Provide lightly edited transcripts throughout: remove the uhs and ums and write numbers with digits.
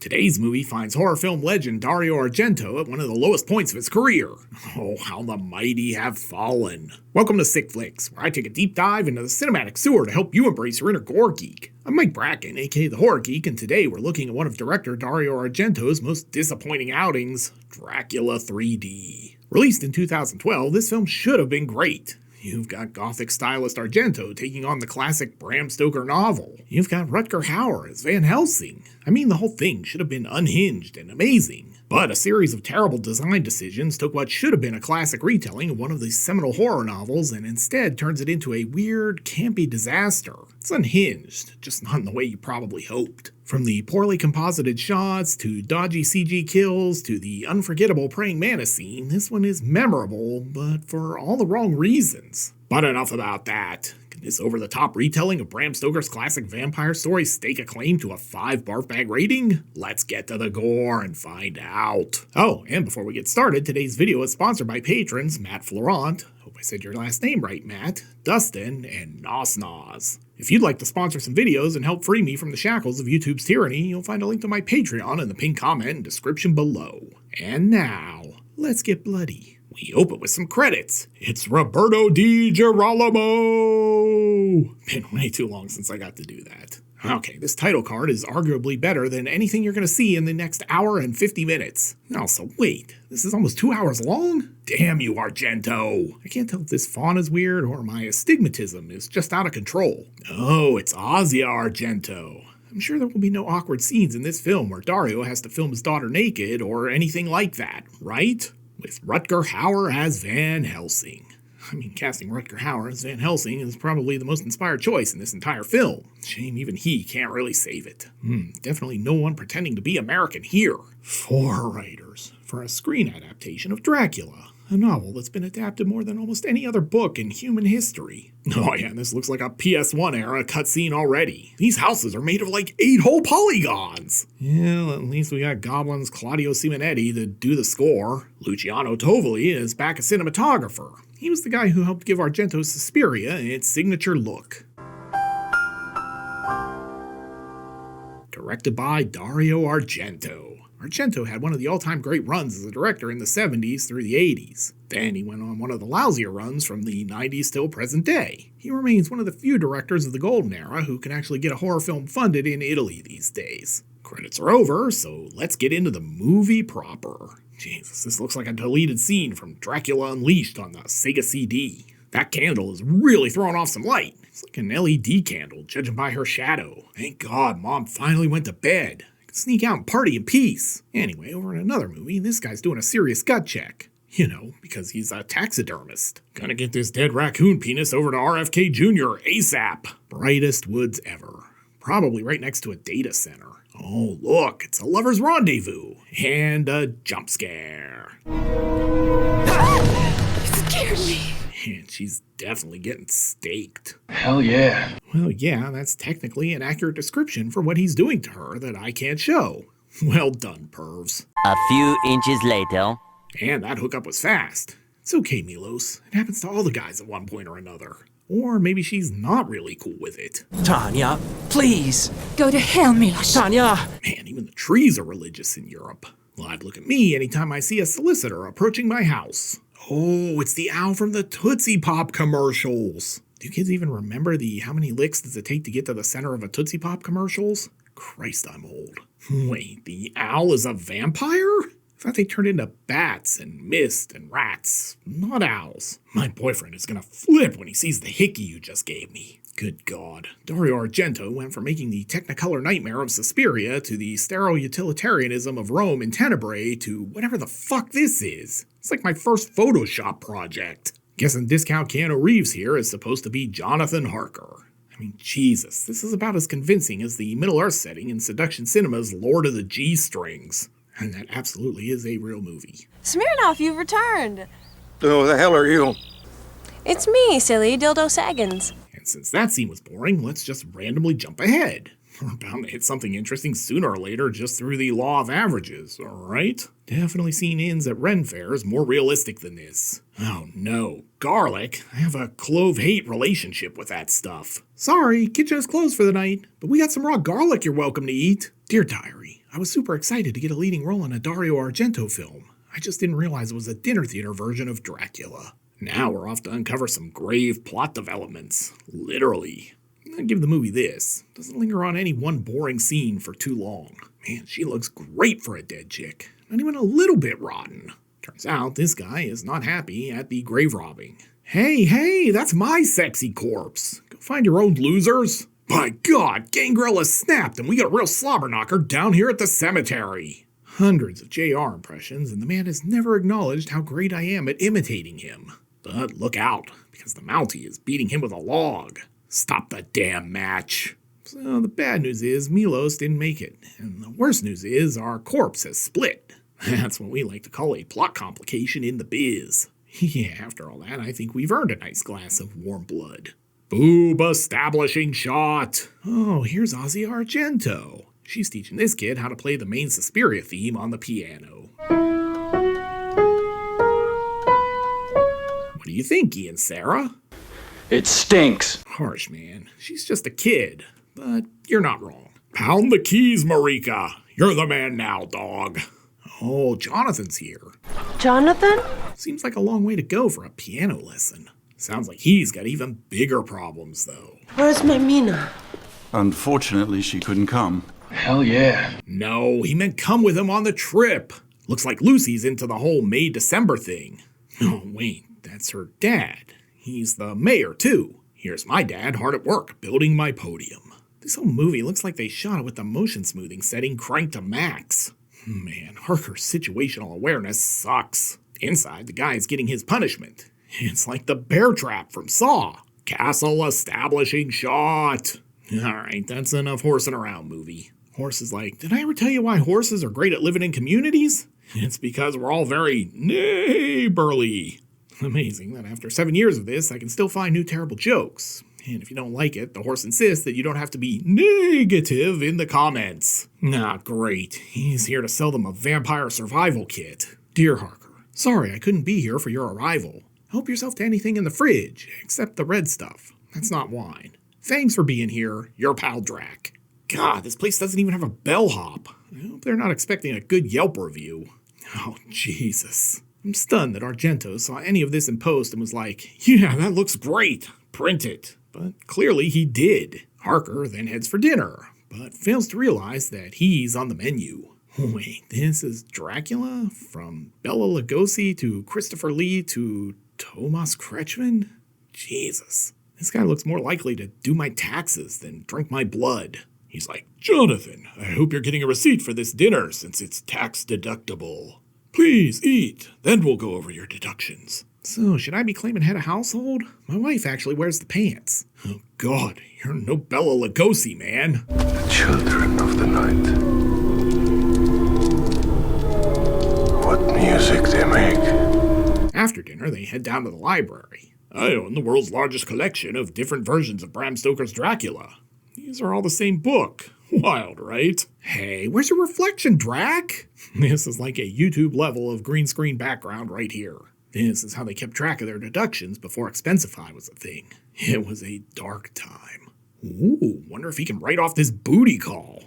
Today's movie finds horror film legend Dario Argento at one of the lowest points of his career. Oh, how the mighty have fallen. Welcome to Sick Flicks, where I take a deep dive into the cinematic sewer to help you embrace your inner gore geek. I'm Mike Bracken, aka The Horror Geek, and today we're looking at one of director Dario Argento's most disappointing outings, Dracula 3D. Released in 2012, this film should have been great. You've got Gothic stylist Argento taking on the classic Bram Stoker novel. You've got Rutger Hauer as Van Helsing. I mean, the whole thing should have been unhinged and amazing. But a series of terrible design decisions took what should have been a classic retelling of one of these seminal horror novels and instead turns it into a weird, campy disaster. It's unhinged, just not in the way you probably hoped. From the poorly composited shots, to dodgy CG kills, to the unforgettable praying mantis scene, this one is memorable, but for all the wrong reasons. But enough about that. Can this over-the-top retelling of Bram Stoker's classic vampire story stake a claim to a 5 barf bag rating? Let's get to the gore and find out. Oh, and before we get started, today's video is sponsored by patrons Matt Florent, hope I said your last name right, Matt, Dustin, and Nos. If you'd like to sponsor some videos and help free me from the shackles of YouTube's tyranny, you'll find a link to my Patreon in the pinned comment and description below. And now, let's get bloody. We open with some credits. It's Roberto Di Girolamo! Been way too long since I got to do that. Okay, this title card is arguably better than anything you're going to see in the next hour and 50 minutes. Also, wait, this is almost 2 hours long? Damn you, Argento! I can't tell if this font is weird or my astigmatism is just out of control. Oh, it's Asia Argento. I'm sure there will be no awkward scenes in this film where Dario has to film his daughter naked or anything like that, right? With Rutger Hauer as Van Helsing. I mean, casting Rutger Hauer as Van Helsing is probably the most inspired choice in this entire film. Shame even he can't really save it. Definitely no one pretending to be American here. 4 writers for a screen adaptation of Dracula, a novel that's been adapted more than almost any other book in human history. Oh yeah, this looks like a PS1 era cutscene already. These houses are made of like 8 whole polygons. Yeah, at least we got Goblin's Claudio Simonetti to do the score. Luciano Tovoli is back a cinematographer. He was the guy who helped give Argento's Suspiria its signature look. Directed by Dario Argento. Argento had one of the all-time great runs as a director in the 70s through the 80s. Then he went on one of the lousier runs from the 90s till present day. He remains one of the few directors of the golden era who can actually get a horror film funded in Italy these days. Credits are over, so let's get into the movie proper. Jesus, this looks like a deleted scene from Dracula Unleashed on the Sega CD. That candle is really throwing off some light. It's like an LED candle, judging by her shadow. Thank God Mom finally went to bed. Sneak out and party in peace. Anyway, over in another movie, this guy's doing a serious gut check. You know, because he's a taxidermist. Gonna get this dead raccoon penis over to RFK Jr. ASAP. Brightest woods ever. Probably right next to a data center. Oh, look, it's a lover's rendezvous. And a jump scare. You scared me. And she's definitely getting staked. Hell yeah. Well, yeah, that's technically an accurate description for what he's doing to her that I can't show. Well done, pervs. A few inches later. And that hookup was fast. It's okay, Milos. It happens to all the guys at one point or another. Or maybe she's not really cool with it. Tanya, please. Go to hell, Milos. Tanya. Man, even the trees are religious in Europe. Well, I'd look at me anytime I see a solicitor approaching my house. Oh, it's the owl from the Tootsie Pop commercials. Do kids even remember the how many licks does it take to get to the center of a Tootsie Pop commercials? Christ, I'm old. Wait, the owl is a vampire? I thought they turned into bats and mist and rats, not owls. My boyfriend is gonna flip when he sees the hickey you just gave me. Good God. Dario Argento went from making the Technicolor nightmare of Suspiria to the sterile utilitarianism of Rome in Tenebrae to whatever the fuck this is. It's like my first Photoshop project. Guessing discount Keanu Reeves here is supposed to be Jonathan Harker. I mean, Jesus, this is about as convincing as the Middle-earth setting in Seduction Cinema's Lord of the G-Strings. And that absolutely is a real movie. Smirnoff, you've returned. Who the hell are you? It's me, silly Dildo Saggins. And since that scene was boring, let's just randomly jump ahead. We're bound to hit something interesting sooner or later just through the law of averages, alright? Definitely seen inns at Ren fairs more realistic than this. Oh no, garlic? I have a clove-hate relationship with that stuff. Sorry, kitchen is closed for the night, but we got some raw garlic you're welcome to eat. Dear Diary, I was super excited to get a leading role in a Dario Argento film. I just didn't realize it was a dinner theater version of Dracula. Now we're off to uncover some grave plot developments. Literally. I'd give the movie this. Doesn't linger on any one boring scene for too long. Man, she looks great for a dead chick. Not even a little bit rotten. Turns out this guy is not happy at the grave robbing. Hey, that's my sexy corpse. Go find your own, losers. By God, Gangrel has snapped and we got a real slobber knocker down here at the cemetery. Hundreds of JR impressions, and the man has never acknowledged how great I am at imitating him. But look out, because the Mountie is beating him with a log. Stop the damn match. So the bad news is Milos didn't make it, and the worst news is our corpse has split. That's what we like to call a plot complication in the biz. Yeah, after all that, I think we've earned a nice glass of warm blood. Boob establishing shot. Oh, here's Ozzy Argento. She's teaching this kid how to play the main Suspiria theme on the piano. What do you think, Ian Sarah? It stinks. Harsh, man. She's just a kid. But you're not wrong. Pound the keys, Marika. You're the man now, dog. Oh, Jonathan's here. Jonathan? Seems like a long way to go for a piano lesson. Sounds like he's got even bigger problems, though. Where's my Mina? Unfortunately, she couldn't come. Hell yeah. No, he meant come with him on the trip. Looks like Lucy's into the whole May December thing. Oh, wait, that's her dad. He's the mayor, too. Here's my dad hard at work, building my podium. This whole movie looks like they shot it with the motion smoothing setting cranked to max. Man, Harker's situational awareness sucks. Inside, the guy's getting his punishment. It's like the bear trap from Saw. Castle establishing shot. Alright, that's enough horsing around, movie. Horse is like, did I ever tell you why horses are great at living in communities? It's because we're all very neighborly. Amazing that after 7 years of this, I can still find new terrible jokes. And if you don't like it, the horse insists that you don't have to be negative in the comments. Ah, great. He's here to sell them a vampire survival kit. Dear Harker, sorry I couldn't be here for your arrival. Help yourself to anything in the fridge, except the red stuff. That's not wine. Thanks for being here, your pal Drac. God, this place doesn't even have a bellhop. I hope they're not expecting a good Yelp review. Oh, Jesus. I'm stunned that Argento saw any of this in post and was like, yeah, that looks great. Print it. But clearly he did. Harker then heads for dinner, but fails to realize that he's on the menu. Wait, this is Dracula? From Bela Lugosi to Christopher Lee to Thomas Kretschmann? Jesus. This guy looks more likely to do my taxes than drink my blood. He's like, Jonathan, I hope you're getting a receipt for this dinner since it's tax deductible. Please eat, then we'll go over your deductions. So, should I be claiming head of household? My wife actually wears the pants. Oh God, you're no Bela Lugosi, man. The children of the night. What music they make. After dinner, they head down to the library. I own the world's largest collection of different versions of Bram Stoker's Dracula. These are all the same book. Wild, right? Hey, where's your reflection, Drac? This is like a YouTube level of green screen background right here. This is how they kept track of their deductions before Expensify was a thing. It was a dark time. Ooh, wonder if he can write off this booty call.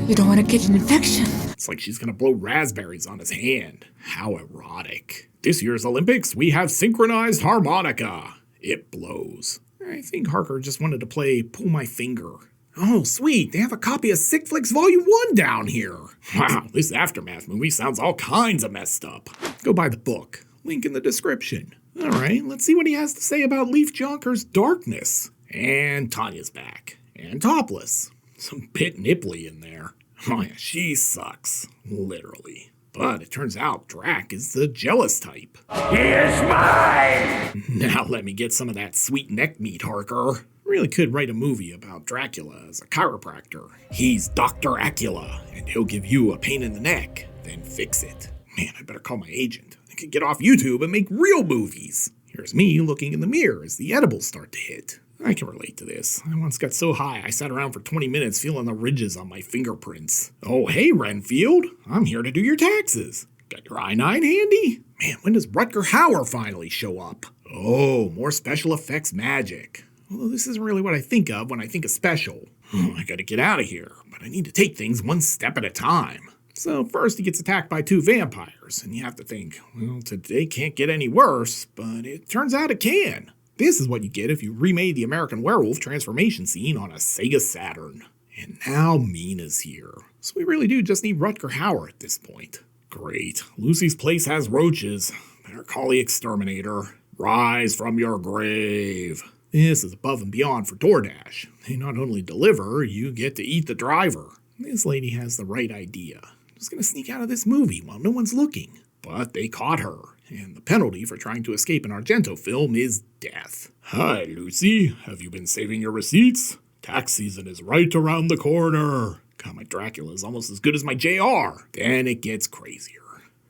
You don't want to get an infection. It's like she's gonna blow raspberries on his hand. How erotic. This year's Olympics, we have synchronized harmonica. It blows. I think Harker just wanted to play Pull My Finger. Oh, sweet, they have a copy of Sick Flicks Volume 1 down here. Wow, this Aftermath movie sounds all kinds of messed up. Go buy the book. Link in the description. Alright, let's see what he has to say about Leaf Jonker's darkness. And Tanya's back. And topless. Some bit nipply in there. Oh yeah, she sucks. Literally. But it turns out Drac is the jealous type. He is mine! Now let me get some of that sweet neck meat, Harker. Really could write a movie about Dracula as a chiropractor. He's Dr. Acula, and he'll give you a pain in the neck, then fix it. Man, I better call my agent. I could get off YouTube and make real movies. Here's me looking in the mirror as the edibles start to hit. I can relate to this. I once got so high I sat around for 20 minutes feeling the ridges on my fingerprints. Oh, hey, Renfield. I'm here to do your taxes. Got your I-9 handy? Man, when does Rutger Hauer finally show up? Oh, more special effects magic. Although this isn't really what I think of when I think of special. I gotta get out of here, but I need to take things one step at a time. So first he gets attacked by 2 vampires, and you have to think, well, today can't get any worse, but it turns out it can. This is what you get if you remade the American Werewolf transformation scene on a Sega Saturn. And now Mina's here. So we really do just need Rutger Hauer at this point. Great. Lucy's place has roaches. Better call the exterminator. Rise from your grave. This is above and beyond for DoorDash. They not only deliver, you get to eat the driver. This lady has the right idea. Just gonna sneak out of this movie while no one's looking. But they caught her, and the penalty for trying to escape an Argento film is death. Hi, Lucy. Have you been saving your receipts? Tax season is right around the corner. God, my Dracula is almost as good as my JR. Then it gets crazier.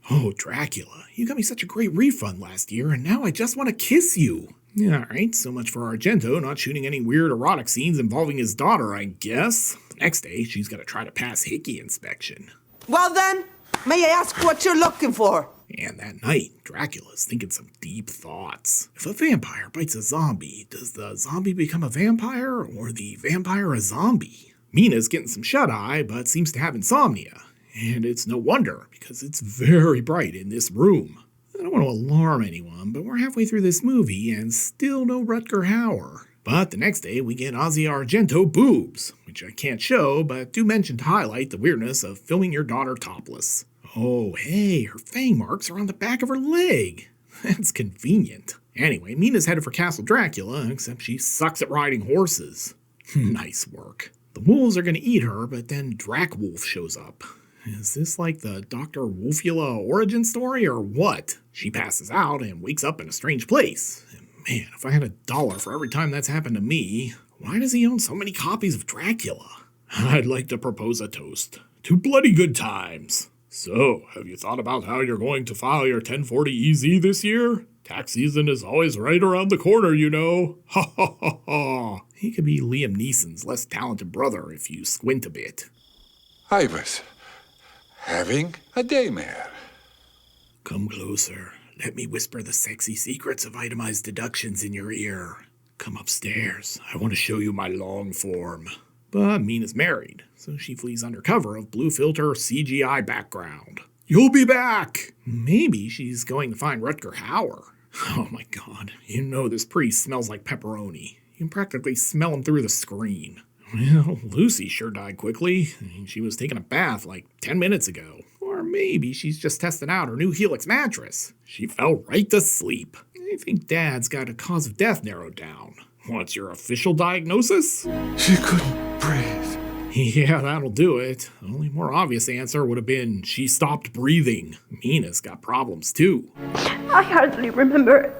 Oh, Dracula, you got me such a great refund last year, and now I just want to kiss you. Alright, so much for Argento not shooting any weird erotic scenes involving his daughter, I guess. The next day, she's got to try to pass Hickey inspection. Well then, may I ask what you're looking for? And that night, Dracula's thinking some deep thoughts. If a vampire bites a zombie, does the zombie become a vampire, or the vampire a zombie? Mina's getting some shut-eye, but seems to have insomnia. And it's no wonder, because it's very bright in this room. I don't want to alarm anyone, but we're halfway through this movie and still no Rutger Hauer. But the next day we get Ozzy Argento boobs, which I can't show, but do mention to highlight the weirdness of filming your daughter topless. Oh, hey, her fang marks are on the back of her leg. That's convenient. Anyway, Mina's headed for Castle Dracula, except she sucks at riding horses. Nice work. The wolves are going to eat her, but then Dracwolf shows up. Is this like the Dr. Wolfula origin story or what? She passes out and wakes up in a strange place. And man, if I had $1 for every time that's happened to me, why does he own so many copies of Dracula? I'd like to propose a toast to bloody good times. So, have you thought about how you're going to file your 1040 EZ this year? Tax season is always right around the corner, you know. Ha ha ha ha. He could be Liam Neeson's less talented brother if you squint a bit. I was having a daymare. Come closer. Let me whisper the sexy secrets of itemized deductions in your ear. Come upstairs. I want to show you my long form. But Mina's married, so she flees under cover of blue filter CGI background. You'll be back! Maybe she's going to find Rutger Hauer. Oh my god, you know this priest smells like pepperoni. You can practically smell him through the screen. Well, Lucy sure died quickly. She was taking a bath like 10 minutes ago. Or maybe she's just testing out her new Helix mattress. She fell right to sleep. I think Dad's got a cause of death narrowed down. What's your official diagnosis? She couldn't breathe. Yeah, that'll do it. The only more obvious answer would have been she stopped breathing. Mina's got problems too. I hardly remember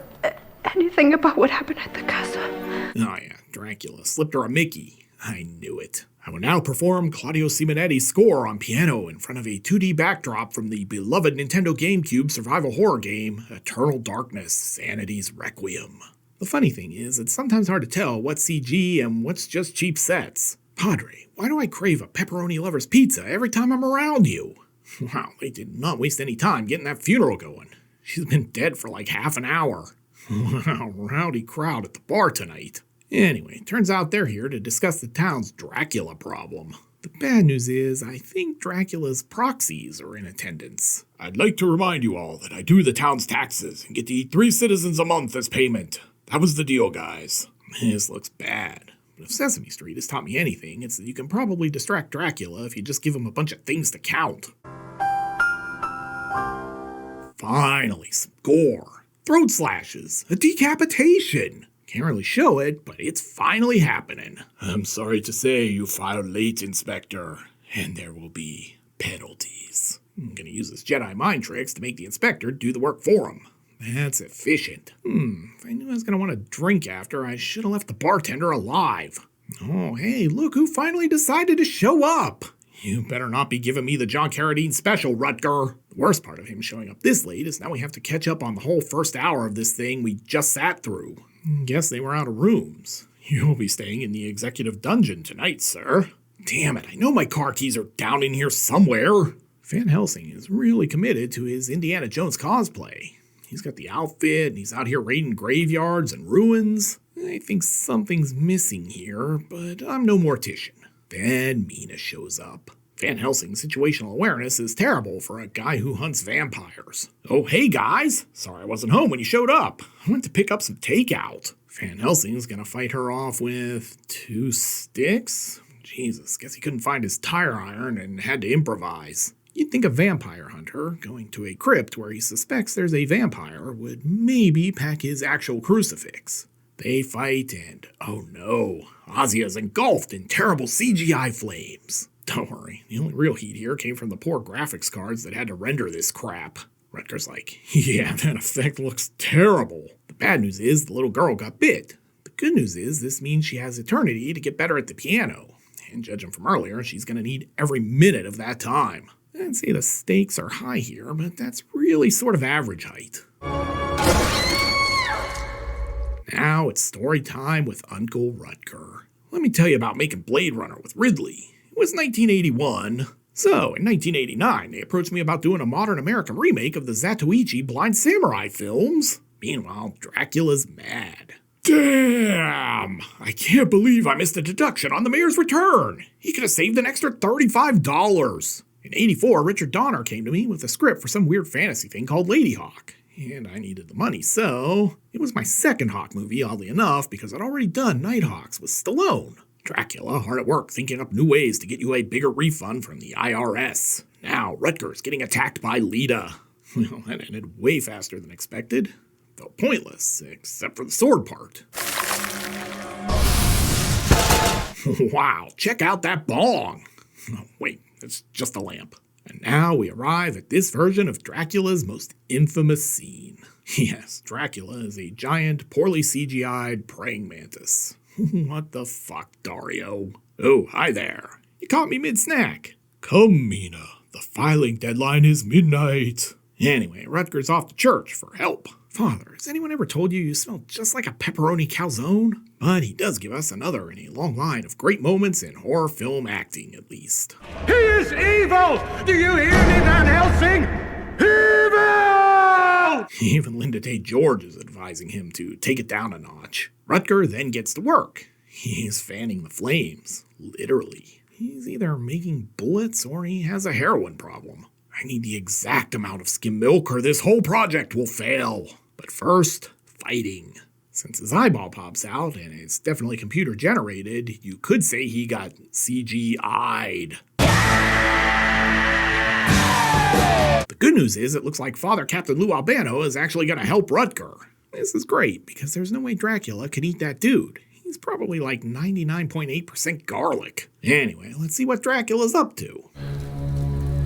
anything about what happened at the castle. Oh yeah, Dracula slipped her a Mickey. I knew it. I will now perform Claudio Simonetti's score on piano in front of a 2D backdrop from the beloved Nintendo GameCube survival horror game, Eternal Darkness, Sanity's Requiem. The funny thing is, it's sometimes hard to tell what's CG and what's just cheap sets. Padre, why do I crave a pepperoni lover's pizza every time I'm around you? Wow, they did not waste any time getting that funeral going. She's been dead for like half an hour. Wow, rowdy crowd at the bar tonight. Anyway, turns out they're here to discuss the town's Dracula problem. The bad news is, I think Dracula's proxies are in attendance. I'd like to remind you all that I do the town's taxes and get to eat 3 citizens a month as payment. That was the deal, guys. This looks bad. But if Sesame Street has taught me anything, it's that you can probably distract Dracula if you just give him a bunch of things to count. Finally, some gore. Throat slashes. A decapitation. Can't really show it, but it's finally happening. I'm sorry to say you filed late, Inspector, and there will be penalties. I'm gonna use his Jedi mind tricks to make the Inspector do the work for him. That's efficient. If I knew I was gonna want to drink after, I should have left the bartender alive. Oh, hey, look who finally decided to show up. You better not be giving me the John Carradine special, Rutger. The worst part of him showing up this late is now we have to catch up on the whole first hour of this thing we just sat through. Guess they were out of rooms. You'll be staying in the executive dungeon tonight, sir. Damn it, I know my car keys are down in here somewhere. Van Helsing is really committed to his Indiana Jones cosplay. He's got the outfit, and he's out here raiding graveyards and ruins. I think something's missing here, but I'm no mortician. Then Mina shows up. Van Helsing's situational awareness is terrible for a guy who hunts vampires. Oh, hey guys! Sorry I wasn't home when you showed up. I went to pick up some takeout. Van Helsing's gonna fight her off with 2 sticks? Jesus, guess he couldn't find his tire iron and had to improvise. You'd think a vampire hunter going to a crypt where he suspects there's a vampire would maybe pack his actual crucifix. They fight and, oh no, Ozzy is engulfed in terrible CGI flames. Don't worry, the only real heat here came from the poor graphics cards that had to render this crap. Rutger's like, yeah, that effect looks terrible. The bad news is the little girl got bit. The good news is this means she has eternity to get better at the piano. And judging from earlier, she's going to need every minute of that time. I'd say the stakes are high here, but that's really sort of average height. Now it's story time with Uncle Rutger. Let me tell you about making Blade Runner with Ridley. It was 1981. So, in 1989, they approached me about doing a modern American remake of the Zatoichi Blind Samurai films. Meanwhile, Dracula's mad. Damn! I can't believe I missed a deduction on the mayor's return. He could have saved an extra $35. In '84, Richard Donner came to me with a script for some weird fantasy thing called Lady Hawk. And I needed the money, so it was my second Hawk movie, oddly enough, because I'd already done Nighthawks with Stallone. Dracula, hard at work thinking up new ways to get you a bigger refund from the IRS. Now, Rutger's getting attacked by Lita. Well, that ended way faster than expected. Felt pointless, except for the sword part. Wow, check out that bong! Oh, wait, it's just a lamp. And now we arrive at this version of Dracula's most infamous scene. Yes, Dracula is a giant, poorly CGI'd praying mantis. What the fuck, Dario? Oh, hi there. You caught me mid-snack. Come, Mina. The filing deadline is midnight. Anyway, Rutger's off to church for help. Father, has anyone ever told you smell just like a pepperoni calzone? But he does give us another in a long line of great moments in horror film acting, at least. He is evil! Do you hear me, Van Helsing? Evil! Even Linda Tate George is advising him to take it down a notch. Rutger then gets to work. He's fanning the flames, literally. He's either making bullets or he has a heroin problem. I need the exact amount of skim milk or this whole project will fail. But first, fighting. Since his eyeball pops out, and it's definitely computer generated, you could say he got CGI'd. The good news is it looks like Father Captain Lou Albano is actually going to help Rutger. This is great, because there's no way Dracula could eat that dude. He's probably like 99.8% garlic. Anyway, let's see what Dracula's up to.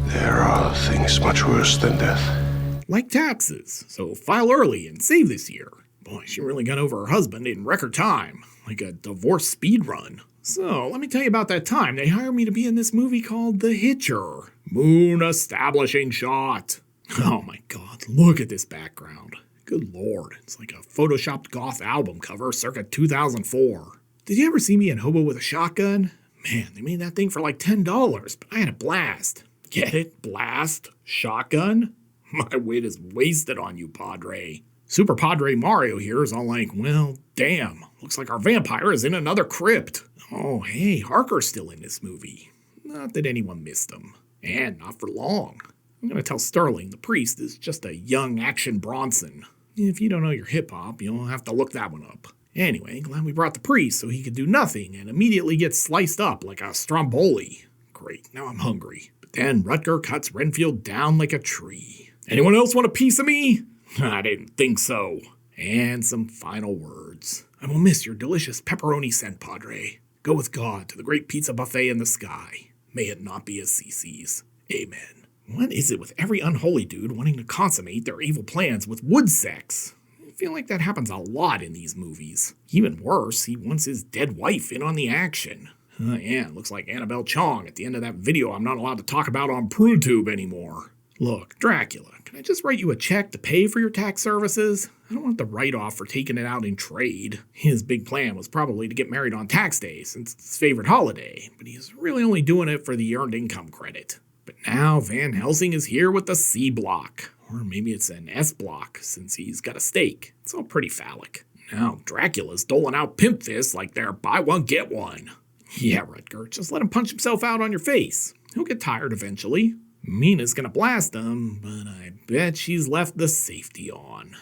There are things much worse than death. Like taxes, so file early and save this year. Boy, she really got over her husband in record time, like a divorce speed run. So, let me tell you about that time they hired me to be in this movie called The Hitcher. Moon establishing shot. Oh my god, look at this background. Good lord, it's like a photoshopped goth album cover circa 2004. Did you ever see me in Hobo with a Shotgun? Man, they made that thing for like $10, but I had a blast. Get it? Blast? Shotgun? My weight is wasted on you, Padre. Super Padre Mario here is all like, well, damn, looks like our vampire is in another crypt. Oh, hey, Harker's still in this movie. Not that anyone missed him. And not for long. I'm gonna tell Sterling the priest is just a young Action Bronson. If you don't know your hip-hop, you'll have to look that one up. Anyway, glad we brought the priest so he could do nothing and immediately get sliced up like a stromboli. Great, now I'm hungry. But then Rutger cuts Renfield down like a tree. Anyone else want a piece of me? I didn't think so. And some final words. I will miss your delicious pepperoni scent, Padre. Go with God to the great pizza buffet in the sky. May it not be Assisi's. Amen. What is it with every unholy dude wanting to consummate their evil plans with wood sex? I feel like that happens a lot in these movies. Even worse, he wants his dead wife in on the action. Yeah, looks like Annabelle Chong at the end of that video I'm not allowed to talk about on PruTube anymore. Look, Dracula, can I just write you a check to pay for your tax services? I don't want the write-off for taking it out in trade. His big plan was probably to get married on tax day since it's his favorite holiday, but he's really only doing it for the earned income credit. But now Van Helsing is here with the C block. Or maybe it's an S block, since he's got a stake. It's all pretty phallic. Now Dracula's doling out pimp fists like they're buy one, get one. Yeah, Rutger, just let him punch himself out on your face. He'll get tired eventually. Mina's gonna blast him, but I bet she's left the safety on.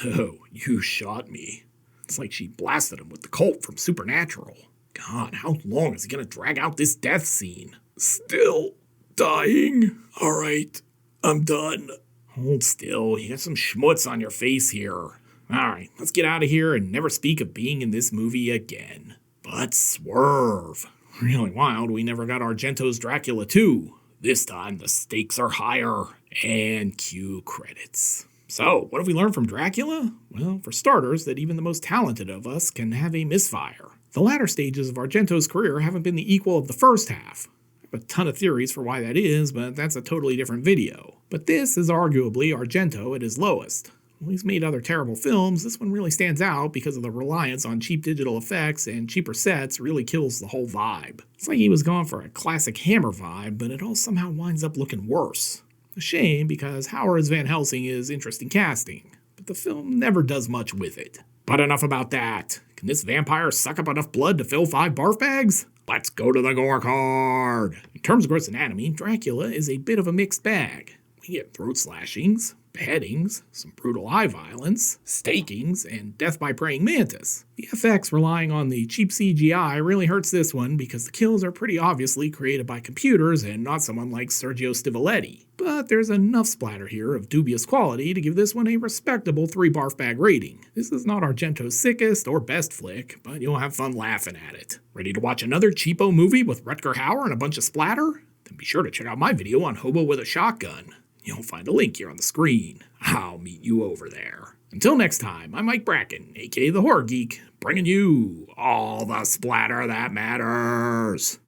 Oh, you shot me. It's like she blasted him with the Colt from Supernatural. God, how long is he gonna drag out this death scene? Still dying? Alright, I'm done. Hold still, you got some schmutz on your face here. Alright, let's get out of here and never speak of being in this movie again. But swerve. Really wild, we never got Argento's Dracula 2. This time the stakes are higher. And cue credits. So, what have we learned from Dracula? Well, for starters, that even the most talented of us can have a misfire. The latter stages of Argento's career haven't been the equal of the first half. I have a ton of theories for why that is, but that's a totally different video. But this is arguably Argento at his lowest. While he's made other terrible films, this one really stands out because of the reliance on cheap digital effects and cheaper sets really kills the whole vibe. It's like he was going for a classic Hammer vibe, but it all somehow winds up looking worse. A shame, because Howard as Van Helsing is interesting casting, but the film never does much with it. But enough about that. Can this vampire suck up enough blood to fill 5 barf bags? Let's go to the gore card. In terms of gross anatomy, Dracula is a bit of a mixed bag. We get throat slashings, beheadings, some brutal eye violence, stakings, and death by praying mantis. The FX relying on the cheap CGI really hurts this one because the kills are pretty obviously created by computers and not someone like Sergio Stivoletti. But there's enough splatter here of dubious quality to give this one a respectable 3 barf bag rating. This is not Argento's sickest or best flick, but you'll have fun laughing at it. Ready to watch another cheapo movie with Rutger Hauer and a bunch of splatter? Then be sure to check out my video on Hobo with a Shotgun. You'll find a link here on the screen. I'll meet you over there. Until next time, I'm Mike Bracken, aka The Horror Geek, bringing you all the splatter that matters.